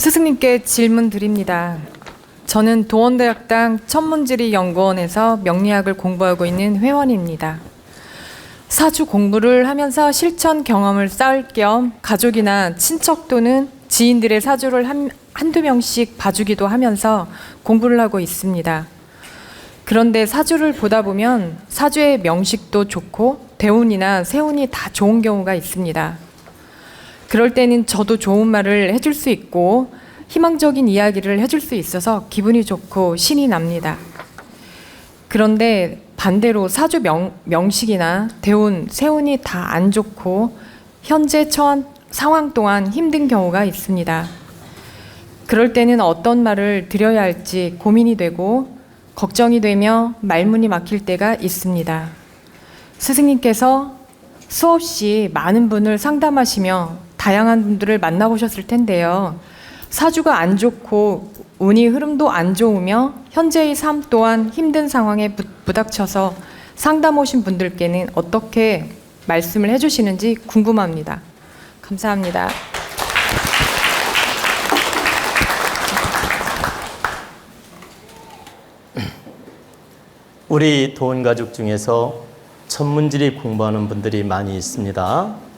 스승님께 질문 드립니다. 저는 도원대학당 천문지리연구원에서 명리학을 공부하고 있는 회원입니다. 사주 공부를 하면서 실천 경험을 쌓을 겸 가족이나 친척 또는 지인들의 사주를 한두 명씩 봐주기도 하면서 공부를 하고 있습니다. 그런데 사주를 보다 보면 사주의 명식도 좋고 대운이나 세운이 다 좋은 경우가 있습니다. 그럴 때는 저도 좋은 말을 해줄 수 있고 희망적인 이야기를 해줄 수 있어서 기분이 좋고 신이 납니다. 그런데 반대로 사주 명식이나 대운, 세운이 다 안 좋고 현재 처한 상황 또한 힘든 경우가 있습니다. 그럴 때는 어떤 말을 드려야 할지 고민이 되고 걱정이 되며 말문이 막힐 때가 있습니다. 스승님께서 수없이 많은 분을 상담하시며 다양한 분들을 만나보셨을 텐데요. 사주가 안 좋고 운이 흐름도 안 좋으며 현재의 삶 또한 힘든 상황에 부닥쳐서 상담 오신 분들께는 어떻게 말씀을 해주시는지 궁금합니다. 감사합니다. 우리 도원가족 중에서 천문지리 공부하는 분들이 많이 있습니다.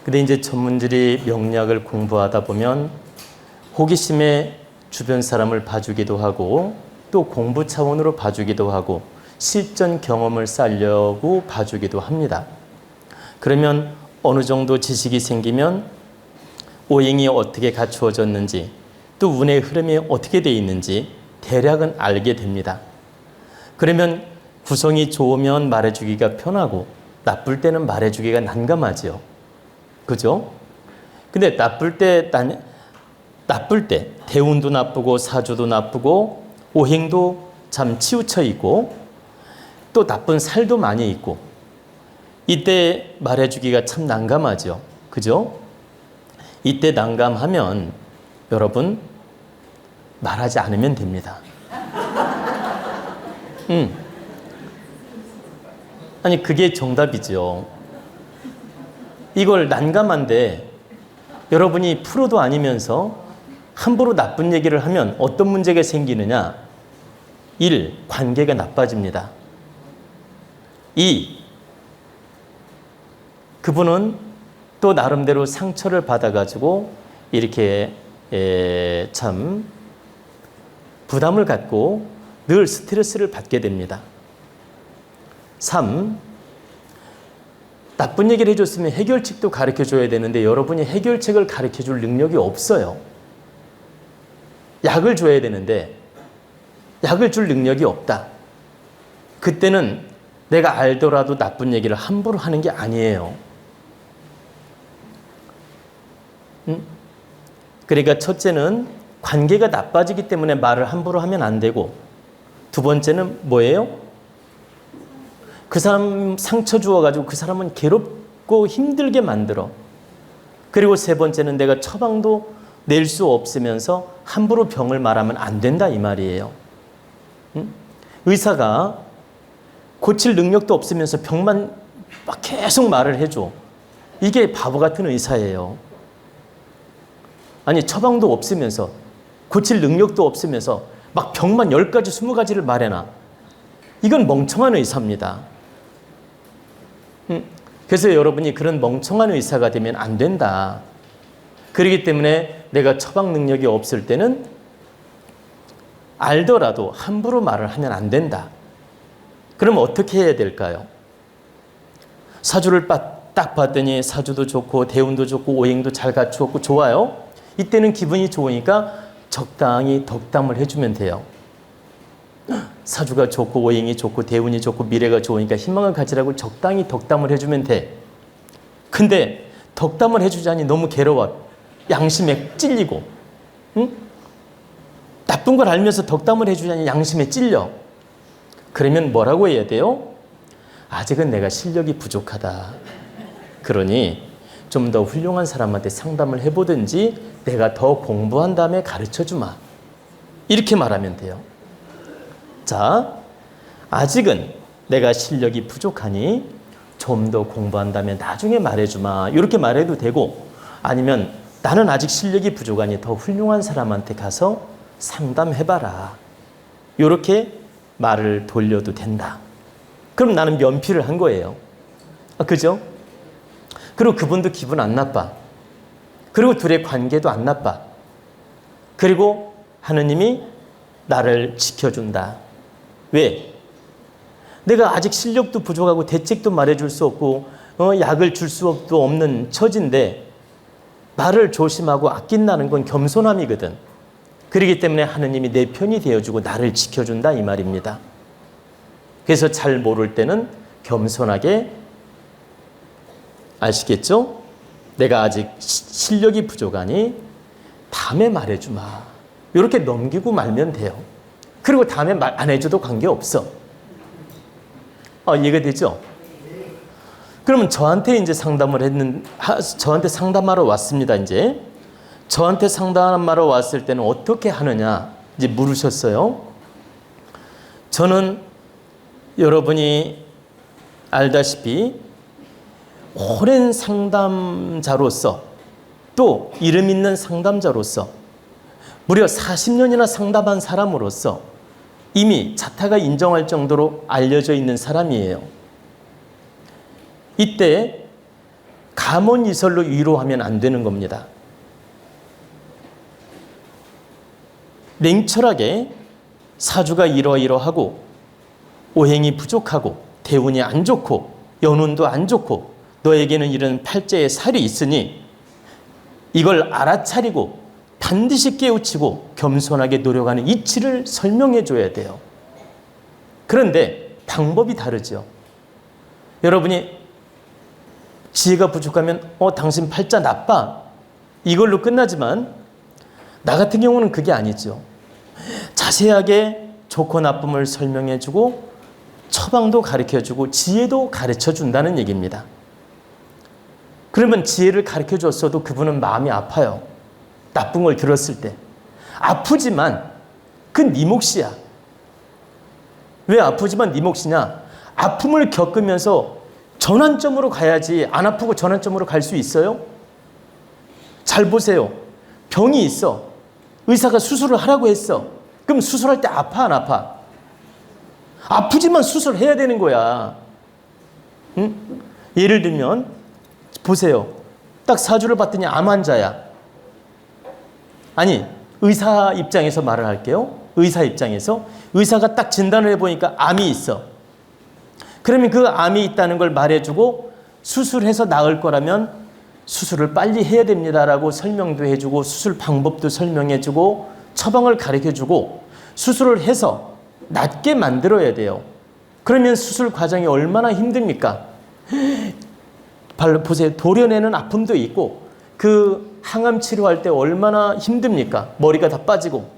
근데 이제 천문지리 명리학을 공부하다 보면 호기심에 주변 사람을 봐주기도 하고 또 공부 차원으로 봐주기도 하고 실전 경험을 쌓으려고 봐주기도 합니다. 그러면 어느 정도 지식이 생기면 오행이 어떻게 갖추어졌는지 또 운의 흐름이 어떻게 되어 있는지 대략은 알게 됩니다. 그러면 구성이 좋으면 말해주기가 편하고 나쁠 때는 말해주기가 난감하지요. 그죠? 근데 나쁠 때 대운도 나쁘고 사주도 나쁘고 오행도 참 치우쳐 있고 또 나쁜 살도 많이 있고 이때 말해주기가 참 난감하죠. 그죠? 이때 난감하면 여러분 말하지 않으면 됩니다. 아니 그게 정답이죠. 이걸 난감한데 여러분이 프로도 아니면서 함부로 나쁜 얘기를 하면 어떤 문제가 생기느냐? 1. 관계가 나빠집니다. 2. 그분은 또 나름대로 상처를 받아가지고 이렇게 참 부담을 갖고 늘 스트레스를 받게 됩니다. 3. 나쁜 얘기를 해줬으면 해결책도 가르쳐줘야 되는데 여러분이 해결책을 가르쳐줄 능력이 없어요. 약을 줘야 되는데 약을 줄 능력이 없다. 그때는 내가 알더라도 나쁜 얘기를 함부로 하는 게 아니에요. 그러니까 첫째는 관계가 나빠지기 때문에 말을 함부로 하면 안 되고 두 번째는 뭐예요? 그 사람 상처 주어가지고 그 사람은 괴롭고 힘들게 만들어. 그리고 세 번째는 내가 처방도 낼 수 없으면서 함부로 병을 말하면 안 된다 이 말이에요. 의사가 고칠 능력도 없으면서 병만 막 계속 말을 해줘. 이게 바보 같은 의사예요. 아니 처방도 없으면서 고칠 능력도 없으면서 막 병만 10가지 20가지를 말해놔. 이건 멍청한 의사입니다. 그래서 여러분이 그런 멍청한 의사가 되면 안 된다. 그렇기 때문에 내가 처방 능력이 없을 때는 알더라도 함부로 말을 하면 안 된다. 그럼 어떻게 해야 될까요? 사주를 딱 봤더니 사주도 좋고 대운도 좋고 오행도 잘 갖추었고 좋아요. 이때는 기분이 좋으니까 적당히 덕담을 해주면 돼요. 사주가 좋고 오행이 좋고 대운이 좋고 미래가 좋으니까 희망을 가지라고 적당히 덕담을 해주면 돼. 근데 덕담을 해주자니 너무 괴로워. 양심에 찔리고 나쁜 걸 알면서 덕담을 해주자니 양심에 찔려. 그러면 뭐라고 해야 돼요? 아직은 내가 실력이 부족하다. 그러니 좀 더 훌륭한 사람한테 상담을 해보든지 내가 더 공부한 다음에 가르쳐주마. 이렇게 말하면 돼요. 자, 아직은 내가 실력이 부족하니 좀 더 공부한 다음에 나중에 말해주마. 이렇게 말해도 되고 아니면 나는 아직 실력이 부족하니 더 훌륭한 사람한테 가서 상담해봐라. 이렇게 말을 돌려도 된다. 그럼 나는 면피를 한 거예요. 그죠? 그리고 그분도 기분 안 나빠. 그리고 둘의 관계도 안 나빠. 그리고 하느님이 나를 지켜준다. 왜? 내가 아직 실력도 부족하고 대책도 말해줄 수 없고 약을 줄 수도 없는 처지인데 나를 조심하고 아낀다는 건 겸손함이거든. 그렇기 때문에 하느님이 내 편이 되어주고 나를 지켜준다 이 말입니다. 그래서 잘 모를 때는 겸손하게, 아시겠죠? 내가 아직 실력이 부족하니 다음에 말해주마. 이렇게 넘기고 말면 돼요. 그리고 다음에 말 안 해줘도 관계없어. 이해가 되죠? 그러면 저한테 이제 저한테 상담하러 왔습니다. 이제 저한테 상담하러 왔을 때는 어떻게 하느냐 이제 물으셨어요. 저는 여러분이 알다시피 오랜 상담자로서 또 이름 있는 상담자로서 무려 40년이나 상담한 사람으로서 이미 자타가 인정할 정도로 알려져 있는 사람이에요. 이때 감언이설로 위로하면 안 되는 겁니다. 냉철하게 사주가 이러이러하고 오행이 부족하고 대운이 안 좋고 연운도 안 좋고 너에게는 이런 팔자의 살이 있으니 이걸 알아차리고 반드시 깨우치고 겸손하게 노력하는 이치를 설명해 줘야 돼요. 그런데 방법이 다르죠. 여러분이 지혜가 부족하면 당신 팔자 나빠 이걸로 끝나지만 나 같은 경우는 그게 아니죠. 자세하게 좋고 나쁨을 설명해 주고 처방도 가르쳐 주고 지혜도 가르쳐 준다는 얘기입니다. 그러면 지혜를 가르쳐 줬어도 그분은 마음이 아파요. 나쁜 걸 들었을 때. 아프지만 그 네 몫이야. 왜 아프지만 네 몫이냐? 아픔을 겪으면서 전환점으로 가야지. 안 아프고 전환점으로 갈 수 있어요? 잘 보세요. 병이 있어. 의사가 수술을 하라고 했어. 그럼 수술할 때 아파 안 아파? 아프지만 수술해야 되는 거야. 응? 예를 들면 보세요. 딱 사주를 봤더니 암 환자야. 아니 의사 입장에서 말을 할게요. 의사 입장에서 의사가 딱 진단을 해보니까 암이 있어. 그러면 그 암이 있다는 걸 말해주고 수술해서 나을 거라면 수술을 빨리 해야 됩니다라고 설명도 해주고 수술 방법도 설명해주고 처방을 가르쳐주고 수술을 해서 낫게 만들어야 돼요. 그러면 수술 과정이 얼마나 힘듭니까? 보세요. 도려내는 아픔도 있고 그 항암 치료할 때 얼마나 힘듭니까? 머리가 다 빠지고.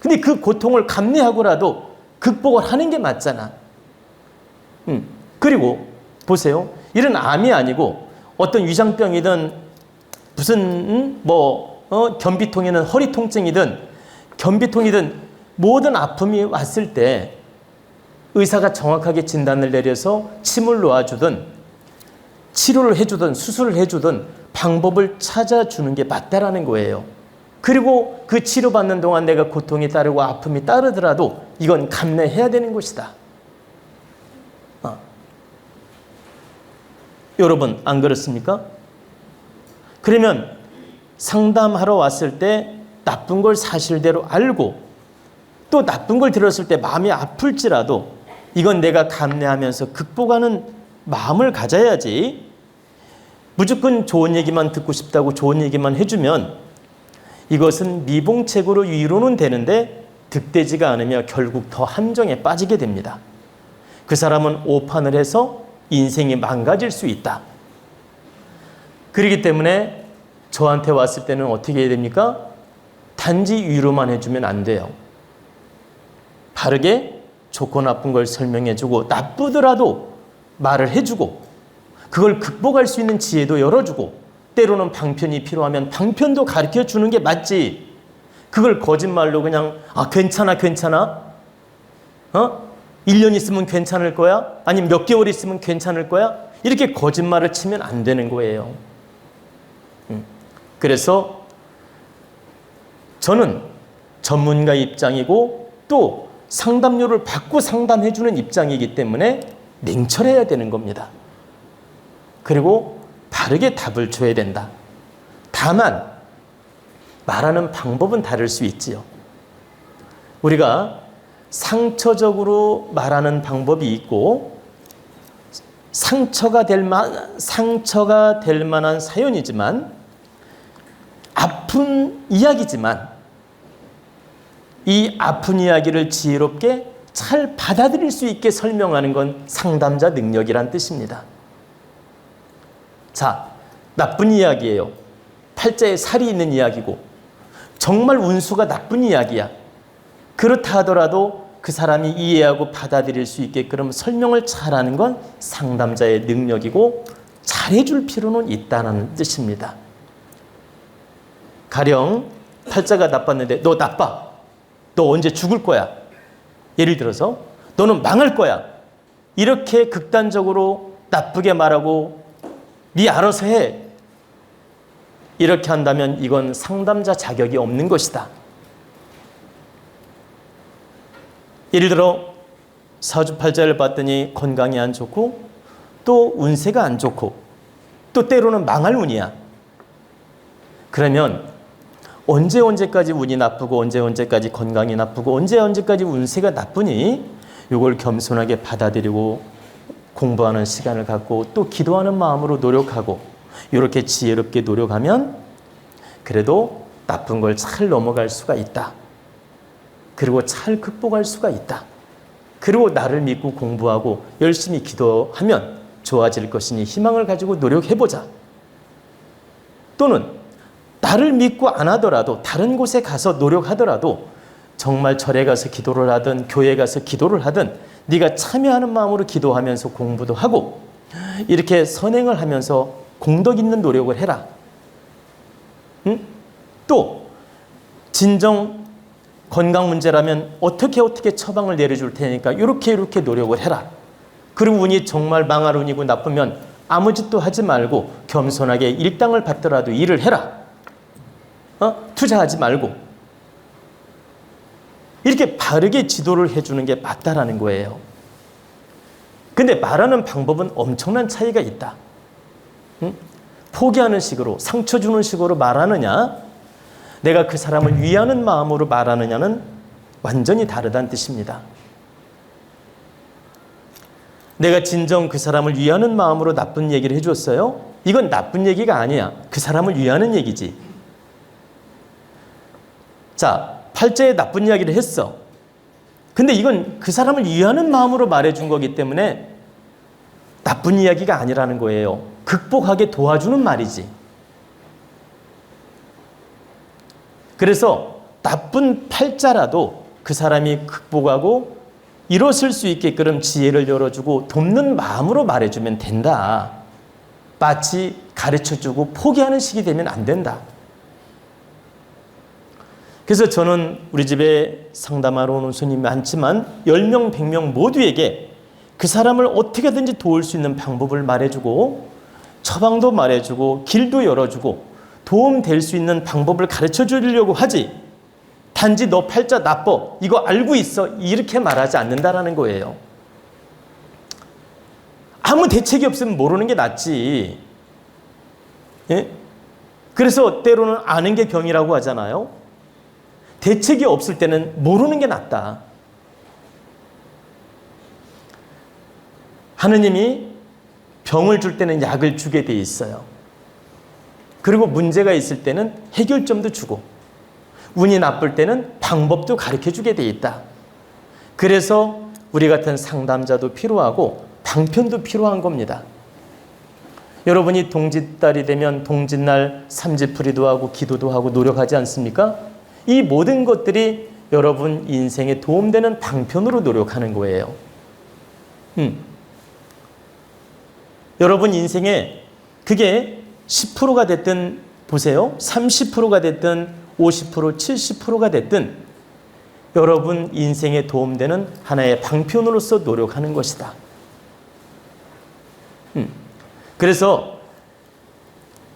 근데 그 고통을 감내하고라도 극복을 하는 게 맞잖아. 그리고 보세요. 이런 암이 아니고 어떤 위장병이든 무슨 변비통이든 허리 통증이든 변비통이든 모든 아픔이 왔을 때 의사가 정확하게 진단을 내려서 침을 놓아주든 치료를 해주든 수술을 해주든 방법을 찾아주는 게 맞다라는 거예요. 그리고 그 치료받는 동안 내가 고통이 따르고 아픔이 따르더라도 이건 감내해야 되는 것이다. 여러분 안 그렇습니까? 그러면 상담하러 왔을 때 나쁜 걸 사실대로 알고 또 나쁜 걸 들었을 때 마음이 아플지라도 이건 내가 감내하면서 극복하는 마음을 가져야지. 무조건 좋은 얘기만 듣고 싶다고 좋은 얘기만 해주면 이것은 미봉책으로 위로는 되는데 득되지가 않으며 결국 더 함정에 빠지게 됩니다. 그 사람은 오판을 해서 인생이 망가질 수 있다. 그렇기 때문에 저한테 왔을 때는 어떻게 해야 됩니까? 단지 위로만 해주면 안 돼요. 바르게 좋고 나쁜 걸 설명해주고 나쁘더라도 말을 해주고 그걸 극복할 수 있는 지혜도 열어주고 때로는 방편이 필요하면 방편도 가르쳐주는 게 맞지. 그걸 거짓말로 그냥 괜찮아 1년 있으면 괜찮을 거야? 아니면 몇 개월 있으면 괜찮을 거야? 이렇게 거짓말을 치면 안 되는 거예요. 그래서 저는 전문가 입장이고 또 상담료를 받고 상담해주는 입장이기 때문에 냉철해야 되는 겁니다. 그리고 바르게 답을 줘야 된다. 다만 말하는 방법은 다를 수 있지요. 우리가 상처적으로 말하는 방법이 있고 상처가 될 만한 사연이지만 아픈 이야기지만 이 아픈 이야기를 지혜롭게 잘 받아들일 수 있게 설명하는 건 상담자 능력이란 뜻입니다. 자, 나쁜 이야기예요. 팔자에 살이 있는 이야기고 정말 운수가 나쁜 이야기야. 그렇다 하더라도 그 사람이 이해하고 받아들일 수 있게끔 설명을 잘하는 건 상담자의 능력이고 잘해줄 필요는 있다는 뜻입니다. 가령 팔자가 나빴는데 너 나빠. 너 언제 죽을 거야. 예를 들어서 너는 망할 거야. 이렇게 극단적으로 나쁘게 말하고 네 알아서 해. 이렇게 한다면 이건 상담자 자격이 없는 것이다. 예를 들어 사주팔자를 봤더니 건강이 안 좋고 또 운세가 안 좋고 또 때로는 망할 운이야. 그러면 언제까지 운이 나쁘고 언제까지 건강이 나쁘고 언제까지 운세가 나쁘니? 이걸 겸손하게 받아들이고 공부하는 시간을 갖고 또 기도하는 마음으로 노력하고 이렇게 지혜롭게 노력하면 그래도 나쁜 걸 잘 넘어갈 수가 있다. 그리고 잘 극복할 수가 있다. 그리고 나를 믿고 공부하고 열심히 기도하면 좋아질 것이니 희망을 가지고 노력해보자. 또는 나를 믿고 안 하더라도 다른 곳에 가서 노력하더라도 정말 절에 가서 기도를 하든 교회 가서 기도를 하든 네가 참여하는 마음으로 기도하면서 공부도 하고 이렇게 선행을 하면서 공덕 있는 노력을 해라. 응? 또 진정 건강 문제라면 어떻게 처방을 내려줄 테니까 이렇게 노력을 해라. 그리고 운이 정말 망할 운이고 나쁘면 아무 짓도 하지 말고 겸손하게 일당을 받더라도 일을 해라. 투자하지 말고. 이렇게 바르게 지도를 해주는 게 맞다라는 거예요. 근데 말하는 방법은 엄청난 차이가 있다. 응? 포기하는 식으로, 상처 주는 식으로 말하느냐, 내가 그 사람을 위하는 마음으로 말하느냐는 완전히 다르다는 뜻입니다. 내가 진정 그 사람을 위하는 마음으로 나쁜 얘기를 해줬어요? 이건 나쁜 얘기가 아니야. 그 사람을 위하는 얘기지. 자, 팔자에 나쁜 이야기를 했어. 근데 이건 그 사람을 위하는 마음으로 말해준 거기 때문에 나쁜 이야기가 아니라는 거예요. 극복하게 도와주는 말이지. 그래서 나쁜 팔자라도 그 사람이 극복하고 일어설 수 있게끔 지혜를 열어주고 돕는 마음으로 말해주면 된다. 마치 가르쳐주고 포기하는 식이 되면 안 된다. 그래서 저는 우리 집에 상담하러 오는 손님이 많지만 10명, 100명 모두에게 그 사람을 어떻게든지 도울 수 있는 방법을 말해주고 처방도 말해주고 길도 열어주고 도움될 수 있는 방법을 가르쳐 주려고 하지, 단지 너 팔자 나빠 이거 알고 있어 이렇게 말하지 않는다라는 거예요. 아무 대책이 없으면 모르는 게 낫지. 예? 그래서 때로는 아는 게 병이라고 하잖아요. 대책이 없을 때는 모르는 게 낫다. 하느님이 병을 줄 때는 약을 주게 돼 있어요. 그리고 문제가 있을 때는 해결점도 주고 운이 나쁠 때는 방법도 가르쳐 주게 돼 있다. 그래서 우리 같은 상담자도 필요하고 방편도 필요한 겁니다. 여러분이 동짓달이 되면 동짓날 삼지풀이도 하고 기도도 하고 노력하지 않습니까? 이 모든 것들이 여러분 인생에 도움되는 방편으로 노력하는 거예요. 여러분 인생에 그게 10%가 됐든 보세요. 30%가 됐든 50%, 70%가 됐든 여러분 인생에 도움되는 하나의 방편으로서 노력하는 것이다. 그래서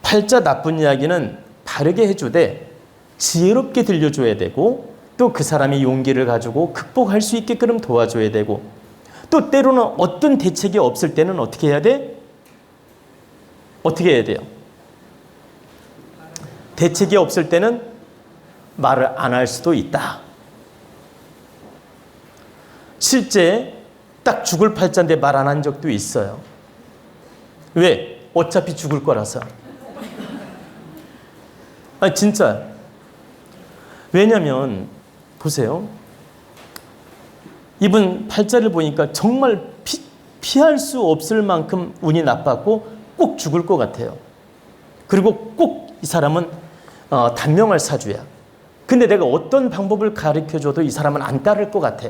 팔자 나쁜 이야기는 다르게 해주되 지혜롭게 들려줘야 되고 또 그 사람이 용기를 가지고 극복할 수 있게끔 도와줘야 되고 또 때로는 어떤 대책이 없을 때는 어떻게 해야 돼? 어떻게 해야 돼요? 대책이 없을 때는 말을 안 할 수도 있다. 실제 딱 죽을 팔자인데 말 안 한 적도 있어요. 왜? 어차피 죽을 거라서. 아니 진짜. 왜냐면 보세요. 이분 팔자를 보니까 정말 피할 수 없을 만큼 운이 나빴고 꼭 죽을 것 같아요. 그리고 꼭 이 사람은 단명할 사주야. 근데 내가 어떤 방법을 가르쳐줘도 이 사람은 안 따를 것 같아.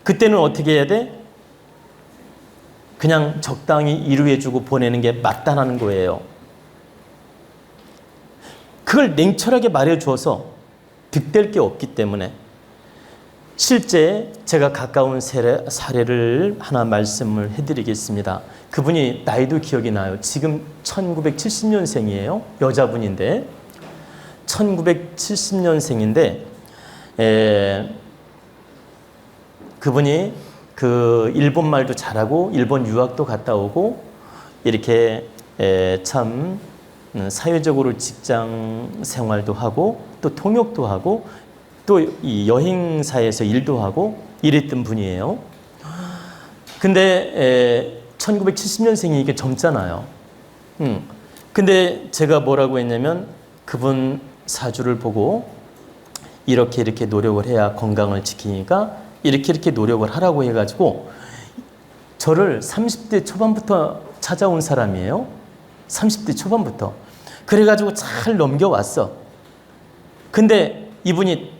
그때는 어떻게 해야 돼? 그냥 적당히 이루해주고 보내는 게 맞다는 거예요. 그걸 냉철하게 말해주어서 득될 게 없기 때문에 실제 제가 가까운 사례를 하나 말씀을 해드리겠습니다. 그분이 나이도 기억이 나요. 지금 1970년생이에요. 여자분인데 1970년생인데 그분이 그 일본 말도 잘하고 일본 유학도 갔다 오고 이렇게 참 사회적으로 직장 생활도 하고 또 통역도 하고 또 이 여행사에서 일도 하고 이랬던 분이에요. 근데 1970년생이니까 젊잖아요. 근데 제가 뭐라고 했냐면 그분 사주를 보고 이렇게 노력을 해야 건강을 지키니까 이렇게 노력을 하라고 해가지고 저를 30대 초반부터 찾아온 사람이에요. 30대 초반부터. 그래가지고 잘 넘겨왔어. 근데 이분이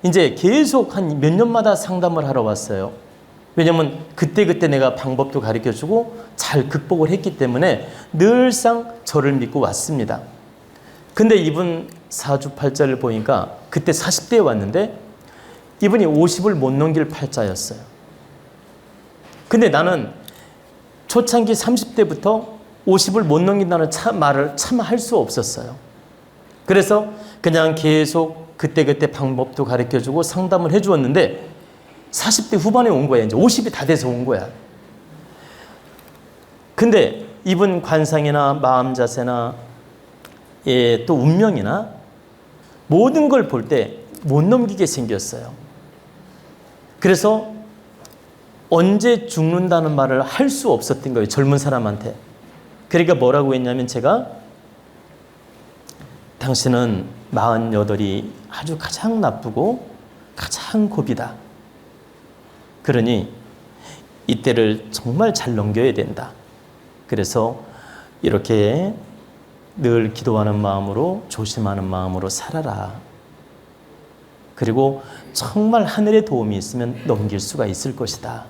이제 계속 한 몇 년마다 상담을 하러 왔어요. 왜냐면 그때 내가 방법도 가르쳐주고 잘 극복을 했기 때문에 늘상 저를 믿고 왔습니다. 근데 이분 사주팔자를 보니까 그때 40대에 왔는데 이분이 50을 못 넘길 팔자였어요. 근데 나는 초창기 30대부터 50을 못 넘긴다는 말을 참 할 수 없었어요. 그래서 그냥 계속 그때 방법도 가르쳐주고 상담을 해주었는데 40대 후반에 온 거야. 이제 50이 다 돼서 온 거야. 근데 이분 관상이나 마음 자세나 또 운명이나 모든 걸 볼 때 못 넘기게 생겼어요. 그래서 언제 죽는다는 말을 할 수 없었던 거예요. 젊은 사람한테. 그러니까 뭐라고 했냐면 제가 당신은 48이 아주 가장 나쁘고 가장 고비다. 그러니 이때를 정말 잘 넘겨야 된다. 그래서 이렇게 늘 기도하는 마음으로 조심하는 마음으로 살아라. 그리고 정말 하늘의 도움이 있으면 넘길 수가 있을 것이다.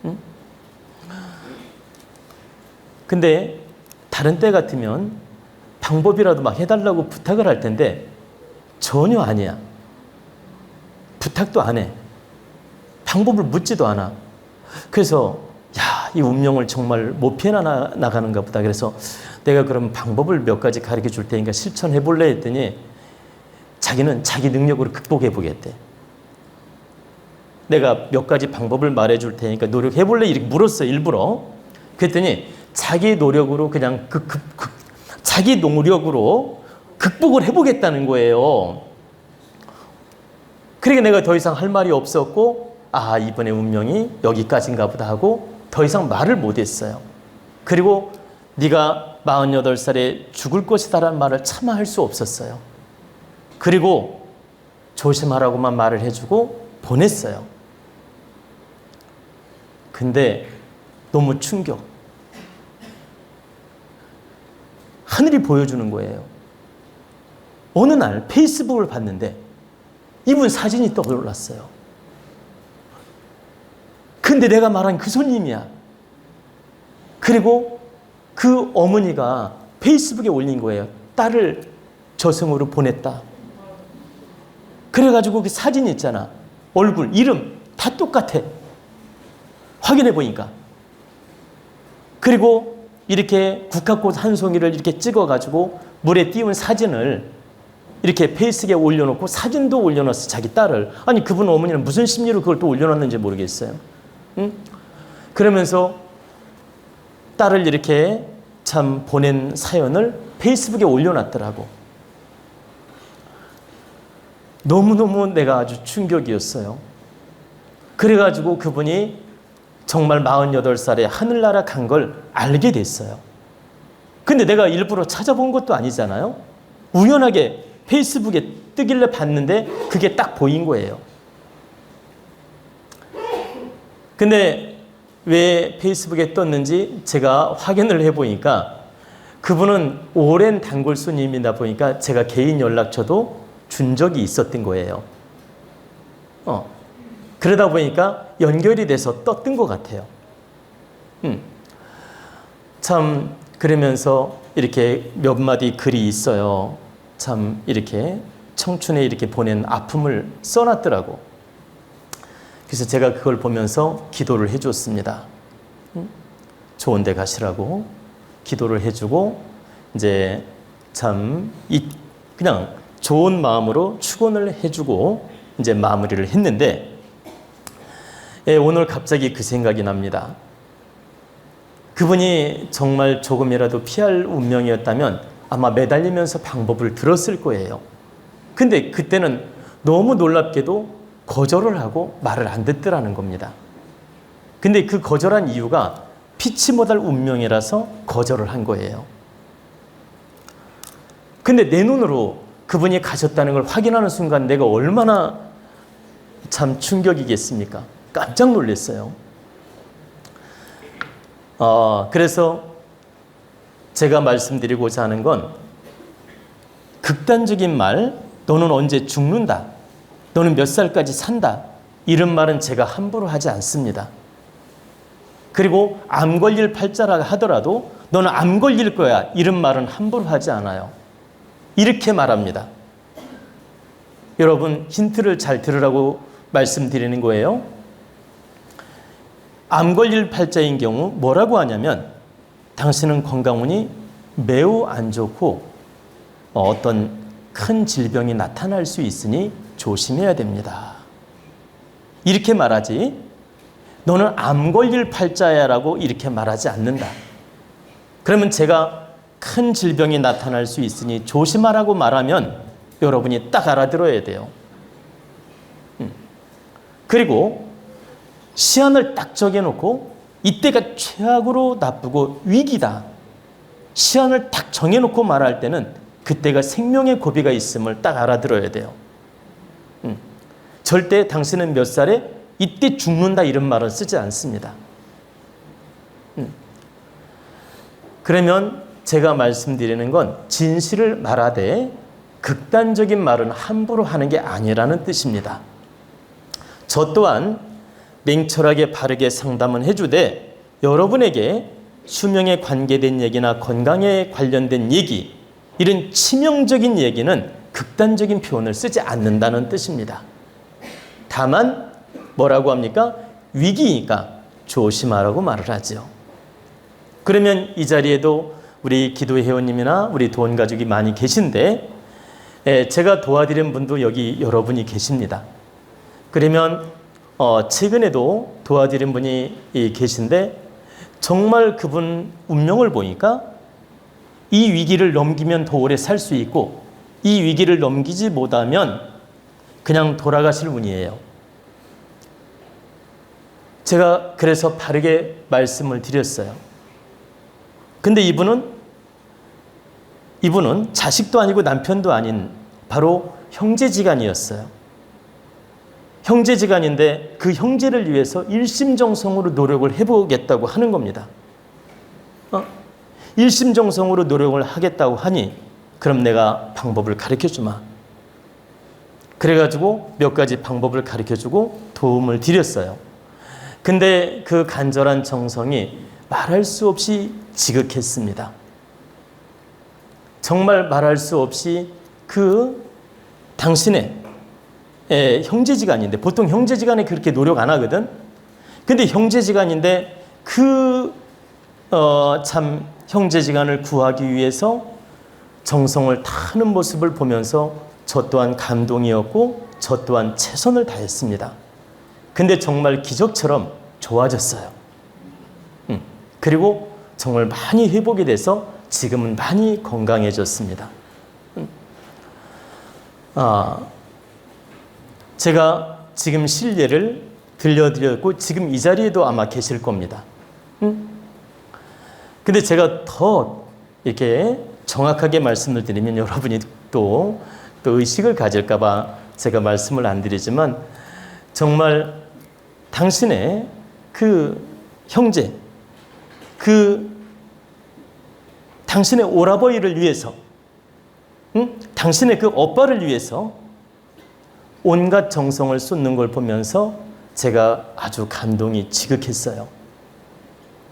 응? 근데 다른 때 같으면 방법이라도 막 해달라고 부탁을 할 텐데 전혀 아니야. 부탁도 안 해. 방법을 묻지도 않아. 그래서 이 운명을 정말 못 피해나가는가 보다. 그래서 내가 그럼 방법을 몇 가지 가르쳐 줄 테니까 실천해 볼래 했더니 자기는 자기 능력으로 극복해 보겠대. 내가 몇 가지 방법을 말해 줄 테니까 노력해 볼래? 이렇게 물었어, 일부러. 그랬더니 자기 노력으로 그냥 자기 노력으로 극복을 해보겠다는 거예요. 그러니까 내가 더 이상 할 말이 없었고 이번에 운명이 여기까지인가 보다 하고 더 이상 말을 못했어요. 그리고 네가 48살에 죽을 것이다라는 말을 차마 할 수 없었어요. 그리고 조심하라고만 말을 해주고 보냈어요. 근데 너무 충격. 하늘이 보여주는 거예요. 어느 날 페이스북을 봤는데 이분 사진이 떠올랐어요. 근데 내가 말한 그 손님이야. 그리고 그 어머니가 페이스북에 올린 거예요. 딸을 저승으로 보냈다. 그래가지고 그 사진 있잖아. 얼굴, 이름 다 똑같아. 확인해 보니까. 그리고 이렇게 국화꽃 한 송이를 이렇게 찍어가지고 물에 띄운 사진을 이렇게 페이스북에 올려놓고 사진도 올려놨어, 자기 딸을. 아니, 그분 어머니는 무슨 심리로 그걸 또 올려놨는지 모르겠어요. 응? 그러면서 딸을 이렇게 참 보낸 사연을 페이스북에 올려놨더라고. 너무너무 내가 아주 충격이었어요. 그래가지고 그분이 정말 48살에 하늘나라 간 걸 알게 됐어요. 근데 내가 일부러 찾아본 것도 아니잖아요. 우연하게 페이스북에 뜨길래 봤는데 그게 딱 보인 거예요. 근데 왜 페이스북에 떴는지 제가 확인을 해보니까 그분은 오랜 단골 손님이다 보니까 제가 개인 연락처도 준 적이 있었던 거예요. 그러다 보니까 연결이 돼서 떴던 것 같아요. 참 그러면서 이렇게 몇 마디 글이 있어요. 참 이렇게 청춘에 이렇게 보낸 아픔을 써놨더라고. 그래서 제가 그걸 보면서 기도를 해줬습니다. 좋은 데 가시라고 기도를 해주고 이제 참 그냥 좋은 마음으로 축원을 해주고 이제 마무리를 했는데 오늘 갑자기 그 생각이 납니다. 그분이 정말 조금이라도 피할 운명이었다면 아마 매달리면서 방법을 들었을 거예요. 근데 그때는 너무 놀랍게도 거절을 하고 말을 안 듣더라는 겁니다. 근데 그 거절한 이유가 피치 못할 운명이라서 거절을 한 거예요. 근데 내 눈으로 그분이 가셨다는 걸 확인하는 순간 내가 얼마나 참 충격이겠습니까? 깜짝 놀랐어요. 그래서 제가 말씀드리고자 하는 건 극단적인 말, 너는 언제 죽는다, 너는 몇 살까지 산다, 이런 말은 제가 함부로 하지 않습니다. 그리고 암 걸릴 팔자라 하더라도 너는 암 걸릴 거야, 이런 말은 함부로 하지 않아요. 이렇게 말합니다. 여러분 힌트를 잘 들으라고 말씀드리는 거예요. 암 걸릴 팔자인 경우 뭐라고 하냐면 당신은 건강운이 매우 안 좋고 어떤 큰 질병이 나타날 수 있으니 조심해야 됩니다. 이렇게 말하지 너는 암 걸릴 팔자야 라고 이렇게 말하지 않는다. 그러면 제가 큰 질병이 나타날 수 있으니 조심하라고 말하면 여러분이 딱 알아들어야 돼요. 그리고 시한을 딱 정해놓고 이때가 최악으로 나쁘고 위기다, 시한을 딱 정해놓고 말할 때는 그때가 생명의 고비가 있음을 딱 알아들어야 돼요. 절대 당신은 몇 살에 이때 죽는다 이런 말은 쓰지 않습니다. 그러면 제가 말씀드리는 건 진실을 말하되 극단적인 말은 함부로 하는 게 아니라는 뜻입니다. 저 또한 냉철하게 바르게 상담은 해주되 여러분에게 수명에 관계된 얘기나 건강에 관련된 얘기, 이런 치명적인 얘기는 극단적인 표현을 쓰지 않는다는 뜻입니다. 다만 뭐라고 합니까? 위기니까 조심하라고 말을 하죠. 그러면 이 자리에도 우리 기도 회원님이나 우리 도원 가족이 많이 계신데 제가 도와드린 분도 여기 여러분이 계십니다. 그러면 최근에도 도와드린 분이 계신데 정말 그분 운명을 보니까 이 위기를 넘기면 더 오래 살 수 있고 이 위기를 넘기지 못하면 그냥 돌아가실 운이에요. 제가 그래서 바르게 말씀을 드렸어요. 근데 이분은 자식도 아니고 남편도 아닌 바로 형제지간이었어요. 형제지간인데 그 형제를 위해서 일심정성으로 노력을 해보겠다고 하는 겁니다. 일심정성으로 노력을 하겠다고 하니 그럼 내가 방법을 가르쳐주마. 그래가지고 몇 가지 방법을 가르쳐주고 도움을 드렸어요. 근데 그 간절한 정성이 말할 수 없이 지극했습니다. 정말 말할 수 없이 그 당신의 형제지간인데, 보통 형제지간에 그렇게 노력 안 하거든. 근데 형제지간인데 그 참 형제지간을 구하기 위해서 정성을 다하는 모습을 보면서 저 또한 감동이었고 저 또한 최선을 다했습니다. 근데 정말 기적처럼 좋아졌어요. 그리고 정말 많이 회복이 돼서 지금은 많이 건강해졌습니다. 제가 지금 실례를 들려드렸고 지금 이 자리에도 아마 계실 겁니다. 근데 제가 더 이렇게 정확하게 말씀을 드리면 여러분이 또 의식을 가질까봐 제가 말씀을 안 드리지만 정말 당신의 그 형제, 당신의 오라버이를 위해서, 당신의 그 오빠를 위해서 온갖 정성을 쏟는 걸 보면서 제가 아주 감동이 지극했어요.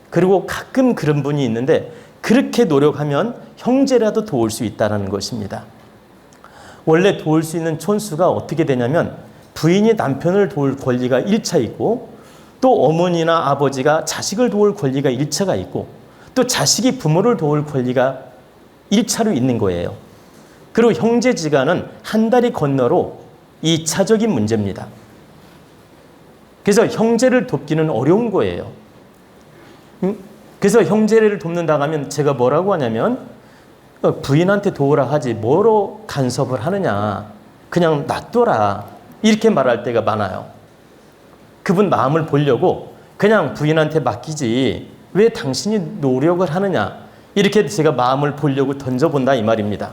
그리고 가끔 그런 분이 있는데 그렇게 노력하면 형제라도 도울 수 있다는 것입니다. 원래 도울 수 있는 촌수가 어떻게 되냐면 부인이 남편을 도울 권리가 1차 있고 또 어머니나 아버지가 자식을 도울 권리가 1차가 있고 또 자식이 부모를 도울 권리가 1차로 있는 거예요. 그리고 형제지간은 한 다리 건너로 2차적인 문제입니다. 그래서 형제를 돕기는 어려운 거예요. 그래서 형제를 돕는다고 하면 제가 뭐라고 하냐면 부인한테 도우라 하지 뭐로 간섭을 하느냐, 그냥 놔둬라, 이렇게 말할 때가 많아요. 그분 마음을 보려고 그냥 부인한테 맡기지 왜 당신이 노력을 하느냐, 이렇게 제가 마음을 보려고 던져본다 이 말입니다.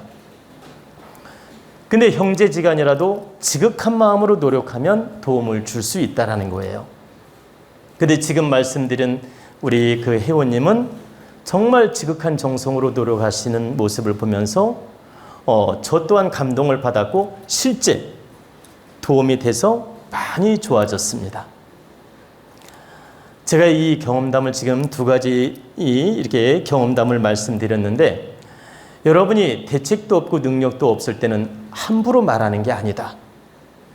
근데 형제지간이라도 지극한 마음으로 노력하면 도움을 줄 수 있다는 거예요. 근데 지금 말씀드린 우리 그 회원님은 정말 지극한 정성으로 노력하시는 모습을 보면서 저 또한 감동을 받았고 실제 도움이 돼서 많이 좋아졌습니다. 제가 이 경험담을 지금 두 가지 이렇게 경험담을 말씀드렸는데 여러분이 대책도 없고 능력도 없을 때는 함부로 말하는 게 아니다.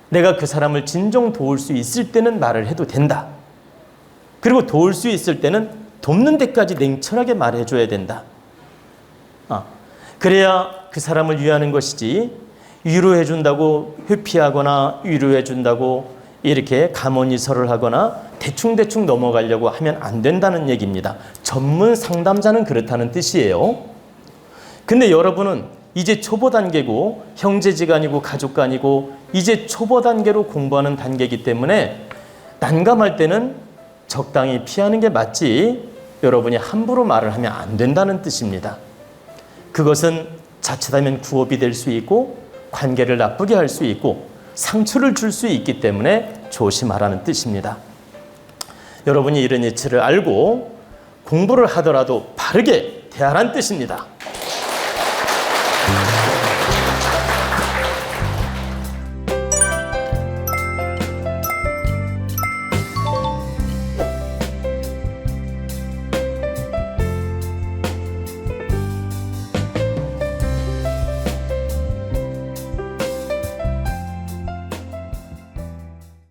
내가 그 사람을 진정 도울 수 있을 때는 말을 해도 된다. 그리고 도울 수 있을 때는 돕는 데까지 냉철하게 말해줘야 된다. 그래야 그 사람을 위하는 것이지 위로해준다고 회피하거나 위로해준다고 이렇게 가모니설을 하거나 대충대충 넘어가려고 하면 안 된다는 얘기입니다. 전문 상담자는 그렇다는 뜻이에요. 근데 여러분은 이제 초보 단계고 형제지간이고 가족간이고 이제 초보 단계로 공부하는 단계이기 때문에 난감할 때는 적당히 피하는 게 맞지 여러분이 함부로 말을 하면 안 된다는 뜻입니다. 그것은 자칫하면 구업이 될 수 있고 관계를 나쁘게 할 수 있고 상처를 줄 수 있기 때문에 조심하라는 뜻입니다. 여러분이 이런 이치를 알고 공부를 하더라도 바르게 대하라는 뜻입니다.